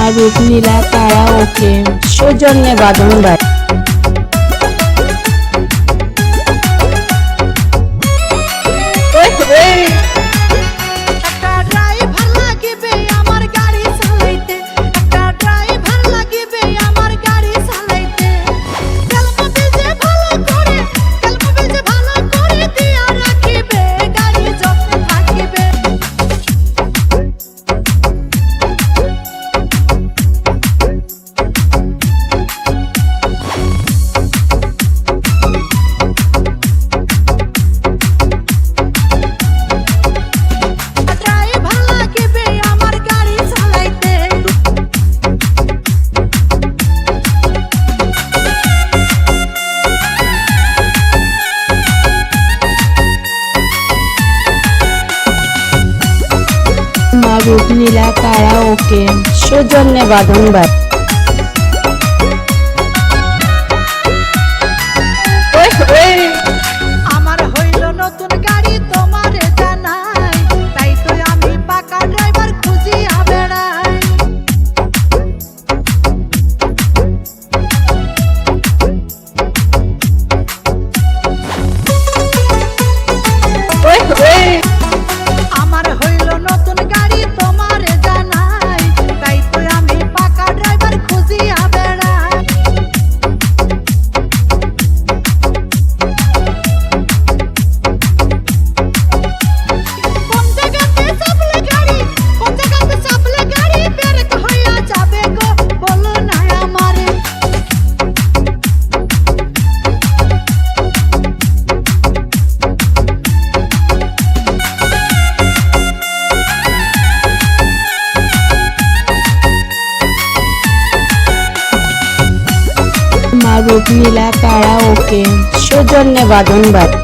মারুফ নীলা karaoke সৌজন্যে বাঁধনবাড়ি। মারুফ নীলা karaoke সৌজন্যে বাঁধনবাড়ি। আমার হইল নতুন গাড়ি তোমারে জানাই, তাই তো আমি পাকা ড্রাইভার খুঁজিয়া বেড়াই। আমার হইল নতুন গাড়ি তোমারে জানাই, তাই তো আমি পাকা ড্রাইভার খুঁজিয়া বেড়াই। কোন জায়গাতে চাপলে গাড়ি, কোন জায়গাতে চাপলে গাড়ি বেরেক হইয়া যাবে গো, বলো না আমারে। মারুফ নীলা কারাওকে সৌজন্যে বাঁধনবাড়ি।